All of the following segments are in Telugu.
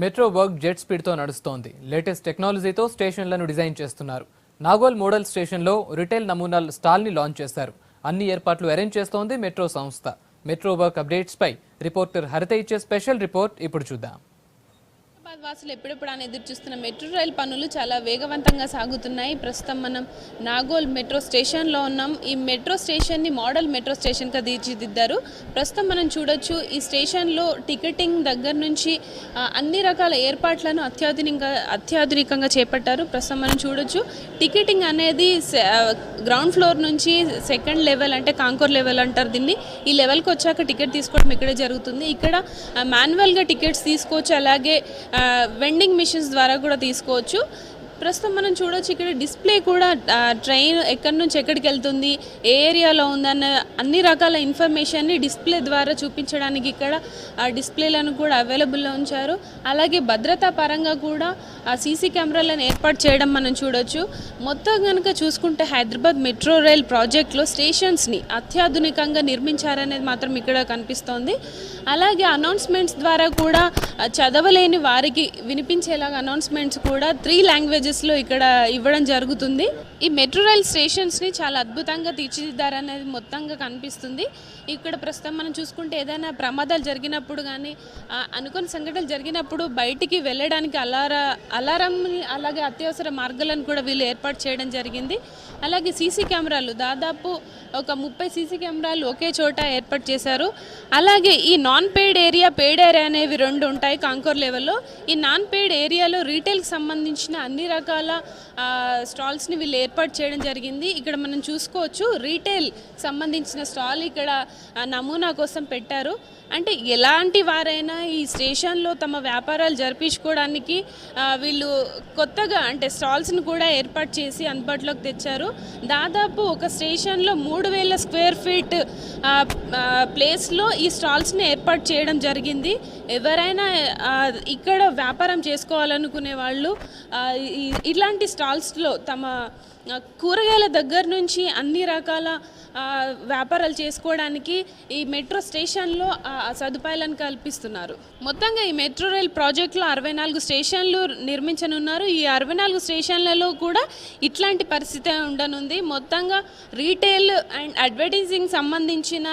మెట్రో వర్క్ జెట్ స్పీడ్తో నడుస్తోంది. లేటెస్ట్ టెక్నాలజీతో స్టేషన్లను డిజైన్ చేస్తున్నారు. నాగోల్ మోడల్ స్టేషన్లో రిటైల్ నమూనాల స్టాల్ని లాంచ్ చేశారు. అన్ని ఏర్పాట్లు అరేంజ్ చేస్తోంది మెట్రో సంస్థ. మెట్రో వర్క్ అప్డేట్స్పై రిపోర్టర్ హరిత ఇచ్చే స్పెషల్ రిపోర్ట్ ఇప్పుడు చూద్దాం. వాసులు ఎప్పుడెప్పుడు అని ఎదురు చూస్తున్న మెట్రో రైల్ పనులు చాలా వేగవంతంగా సాగుతున్నాయి. ప్రస్తుతం మనం నాగోల్ మెట్రో స్టేషన్లో ఉన్నాం. ఈ మెట్రో స్టేషన్ని మోడల్ మెట్రో స్టేషన్గా తీర్చిదిద్దారు. ప్రస్తుతం మనం చూడొచ్చు, ఈ స్టేషన్లో టికెటింగ్ దగ్గర నుంచి అన్ని రకాల ఏర్పాట్లను అత్యాధునికంగా చేపట్టారు. ప్రస్తుతం మనం చూడొచ్చు, టికెటింగ్ అనేది గ్రౌండ్ ఫ్లోర్ నుంచి సెకండ్ లెవెల్ అంటే కాంకోర్ లెవెల్ అంటారు దీన్ని. ఈ లెవెల్కి వచ్చాక టికెట్ తీసుకోవడం ఇక్కడే జరుగుతుంది. ఇక్కడ మాన్యువల్గా టికెట్స్ తీసుకోవచ్చు, అలాగే వెండింగ్ మిషన్స్ ద్వారా కూడా తీసుకోవచ్చు. ప్రస్తుతం మనం చూడవచ్చు, ఇక్కడ డిస్ప్లే కూడా ట్రైన్ ఎక్కడి నుంచి ఎక్కడికి వెళ్తుంది, ఏ ఏరియాలో ఉందన్న అన్ని రకాల ఇన్ఫర్మేషన్ని డిస్ప్లే ద్వారా చూపించడానికి ఇక్కడ డిస్ప్లేలను కూడా అవైలబుల్లో ఉంచారు. అలాగే భద్రతా పరంగా కూడా సీసీ కెమెరాలను ఏర్పాటు చేయడం మనం చూడొచ్చు. మొత్తం కనుక చూసుకుంటే హైదరాబాద్ మెట్రో రైల్ ప్రాజెక్ట్లో స్టేషన్స్ని అత్యాధునికంగా నిర్మించారనేది మాత్రం ఇక్కడ కనిపిస్తోంది. అలాగే అనౌన్స్మెంట్స్ ద్వారా కూడా చదవలేని వారికి వినిపించేలాగా అనౌన్స్మెంట్స్ కూడా 3 లాంగ్వేజెస్లో ఇక్కడ ఇవ్వడం జరుగుతుంది. ఈ మెట్రో రైల్ స్టేషన్స్ని చాలా అద్భుతంగా తీర్చిదిద్దారనేది మొత్తంగా కనిపిస్తుంది. ఇక్కడ ప్రస్తుతం మనం చూసుకుంటే ఏదైనా ప్రమాదాలు జరిగినప్పుడు కానీ అనుకోని సంఘటనలు జరిగినప్పుడు బయటికి వెళ్ళడానికి అలారంని అలాగే అత్యవసర మార్గాలను కూడా వీళ్ళు ఏర్పాటు చేయడం జరిగింది. అలాగే సీసీ కెమెరాలు దాదాపు ఒక 30 సీసీ కెమెరాలు ఒకే చోట ఏర్పాటు చేశారు. అలాగే ఈ non paid area, paid area అనేవి 2 ఉంటాయి కాంకోర్ లెవెల్లో. ఈ నాన్ పెయిడ్ ఏరియాలో రీటైల్కి సంబంధించిన అన్ని రకాల స్టాల్స్ని వీళ్ళు ఏర్పాటు చేయడం జరిగింది. ఇక్కడ మనం చూసుకోవచ్చు, రీటైల్ సంబంధించిన స్టాల్ ఇక్కడ నమూనా కోసం పెట్టారు. అంటే ఎలాంటి వారైనా ఈ స్టేషన్లో తమ వ్యాపారాలు జరిపించుకోవడానికి వీళ్ళు కొత్తగా అంటే స్టాల్స్ని కూడా ఏర్పాటు చేసి అందుబాటులోకి తెచ్చారు. దాదాపు ఒక స్టేషన్లో 3000 స్క్వేర్ ఫీట్ ప్లేస్లో ఈ స్టాల్స్ని ఏర్పాటు చేయడం జరిగింది. ఎవరైనా ఇక్కడ వ్యాపారం చేసుకోవాలనుకునే వాళ్ళు ఇట్లాంటి స్టాల్స్లో తమ కూరగాయల దగ్గర నుంచి అన్ని రకాల వ్యాపారాలు చేసుకోవడానికి ఈ మెట్రో స్టేషన్లో సదుపాయాలను కల్పిస్తున్నారు. మొత్తంగా ఈ మెట్రో రైల్ ప్రాజెక్టులో 64 స్టేషన్లు నిర్మించనున్నారు. ఈ 64 స్టేషన్లలో కూడా ఇట్లాంటి పరిస్థితి ఉండనుంది. మొత్తంగా రీటైల్ అండ్ అడ్వర్టైజింగ్ సంబంధించిన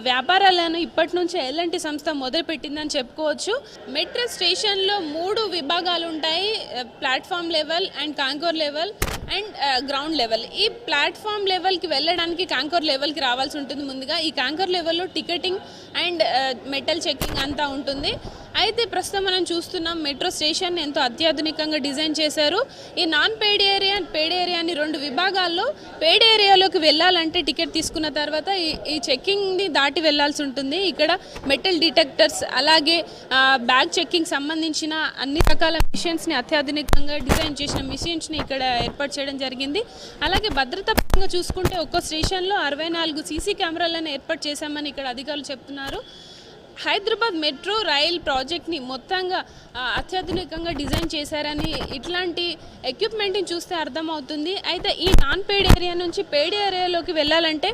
వ్యాపారాలను ఇప్పటి నుంచే ఎలాంటి సంస్థ మొదలుపెట్టిందని చెప్పుకోవచ్చు. మెట్రో స్టేషన్లో 3 విభాగాలు ఉంటాయి: platform level and concourse level and ground level. ఈ ప్లాట్ఫామ్ లెవెల్కి వెళ్ళడానికి కాంకోర్ లెవెల్కి రావాల్సి ఉంటుంది. ముందుగా ఈ కాంకోర్ లెవెల్లో టికెటింగ్ అండ్ మెటల్ చెకింగ్ అంతా ఉంటుంది. అయితే ప్రస్తుతం మనం చూస్తున్నాం, మెట్రో స్టేషన్ ఎంతో అత్యాధునికంగా డిజైన్ చేశారు. ఈ నాన్ పెయిడ్ ఏరియా, పెయిడ్ ఏరియాని 2 విభాగాల్లో. పెయిడ్ ఏరియాలోకి వెళ్ళాలంటే టికెట్ తీసుకున్న తర్వాత ఈ చెక్కింగ్ని దాటి వెళ్ళాల్సి ఉంటుంది. ఇక్కడ మెటల్ డిటెక్టర్స్ అలాగే బ్యాగ్ చెక్కింగ్ సంబంధించిన అన్ని రకాల మిషన్స్ని అత్యాధునికంగా డిజైన్ చేసిన మిషన్స్ని ఇక్కడ ఏర్పాటు చేయడం జరిగింది. అలాగే భద్రతా పరంగా చూసుకుంటే ఒక్కో స్టేషన్లో 64 సీసీ కెమెరాలను ఏర్పాటు చేశామని ఇక్కడ అధికారులు చెప్తున్నారు. హైదరాబాద్ మెట్రో రైల్ ప్రాజెక్ట్ని మొత్తంగా అత్యాధునికంగా డిజైన్ చేశారని ఇట్లాంటి ఎక్విప్మెంట్ని చూస్తే అర్థమవుతుంది. అయితే ఈ నాన్ పెయిడ్ ఏరియా నుంచి పెయిడ్ ఏరియాలోకి వెళ్ళాలంటే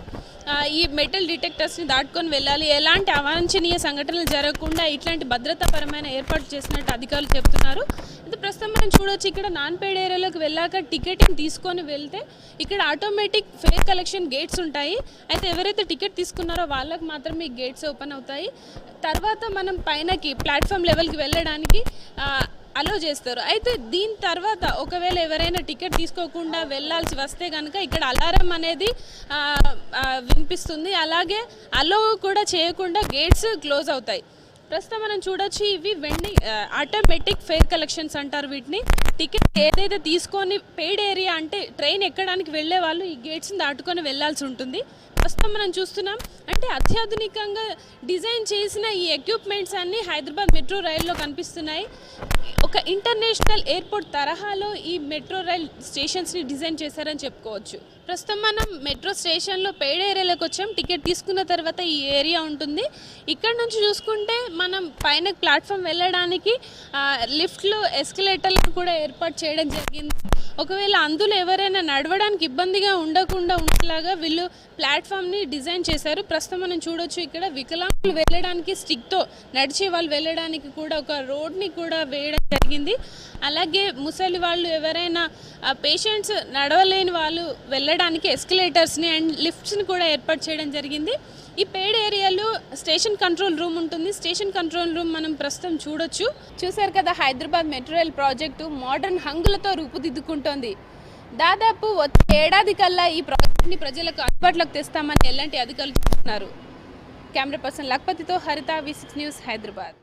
ఈ మెటల్ డిటెక్టర్స్ని దాటుకొని వెళ్ళాలి. ఎలాంటి అవాంఛనీయ సంఘటనలు జరగకుండా ఇట్లాంటి భద్రతాపరమైన ఏర్పాటు చేసినట్టు అధికారులు చెప్తున్నారు. అయితే ప్రస్తుతం మనం చూడవచ్చు, ఇక్కడ నాన్ పెయిడ్ ఏరియాలోకి వెళ్ళాక టికెట్ని తీసుకొని వెళ్తే ఇక్కడ ఆటోమేటిక్ ఫేర్ కలెక్షన్ గేట్స్ ఉంటాయి. అయితే ఎవరైతే టికెట్ తీసుకున్నారో వాళ్ళకి మాత్రమే ఈ గేట్స్ ఓపెన్ అవుతాయి. తర్వాత మనం పైనకి ప్లాట్ఫామ్ లెవెల్కి వెళ్ళడానికి అలో చేస్తారు. అయితే దీని తర్వాత ఒకవేళ ఎవరైనా టికెట్ తీసుకోకుండా వెళ్ళాల్సి వస్తే కనుక ఇక్కడ అలారం అనేది వినిపిస్తుంది. అలాగే అలో కూడా చేయకుండా గేట్స్ క్లోజ్ అవుతాయి. ప్రస్తుతం మనం చూడొచ్చు, ఇవి వెండింగ్ ఆటోమేటిక్ ఫేర్ కలెక్షన్స్ అంటారు వీటిని. టికెట్ ఏదైతే తీసుకొని పెయిడ్ ఏరియా అంటే ట్రైన్ ఎక్కడానికి వెళ్ళే వాళ్ళు ఈ గేట్స్ని దాటుకొని వెళ్ళాల్సి ఉంటుంది. ప్రస్తుతం మనం చూస్తున్నాం, అంటే అత్యాధునికంగా డిజైన్ చేసిన ఈ ఎక్విప్మెంట్స్ అన్నీ హైదరాబాద్ మెట్రో రైల్లో కనిపిస్తున్నాయి. ఒక ఇంటర్నేషనల్ ఎయిర్పోర్ట్ తరహాలో ఈ మెట్రో రైల్ స్టేషన్స్ని డిజైన్ చేశారని చెప్పుకోవచ్చు. ప్రస్తుతం మనం మెట్రో స్టేషన్లో పెయిడ్ ఏరియాలోకి వచ్చాం. టికెట్ తీసుకున్న తర్వాత ఈ ఏరియా ఉంటుంది. ఇక్కడ నుంచి చూసుకుంటే మనం పైన ప్లాట్ఫామ్ వెళ్ళడానికి లిఫ్ట్లు, ఎస్కలేటర్లను కూడా ఏర్పాటు చేయడం జరిగింది. ఒకవేళ అందులో ఎవరైనా నడవడానికి ఇబ్బందిగా ఉండకుండా ఉండేలాగా వీళ్ళు ప్లాట్ఫామ్ని డిజైన్ చేశారు. ప్రస్తుతం మనం చూడొచ్చు ఇక్కడ వికలాంగులు వెళ్ళడానికి స్టిక్తో నడిచే వాళ్ళు వెళ్ళడానికి కూడా ఒక రోడ్ని కూడా వేయడం జరిగింది. అలాగే ముసలి వాళ్ళు ఎవరైనా పేషెంట్స్ నడవలేని వాళ్ళు వెళ్ళడానికి ఎస్కలేటర్స్ని అండ్ లిఫ్ట్స్ని కూడా ఏర్పాటు చేయడం జరిగింది. ఈ పేడ్ ఏరియాలో స్టేషన్ కంట్రోల్ రూమ్ ఉంటుంది. స్టేషన్ కంట్రోల్ రూమ్ మనం ప్రస్తుతం చూశారు కదా. Hyderabad metro rail project modern హంగులతో రూపుదిద్దుకుంటోంది. దాదాపు వచ్చే ఏడాది కల్లా ఈ ప్రాజెక్ట్ని ప్రజలకు అందుబాటులోకి తెస్తామని ఎలాంటి అధికారులు చెప్తున్నారు. కెమెరా పర్సన్ లక్పతితో హరిత, V6 న్యూస్, హైదరాబాద్.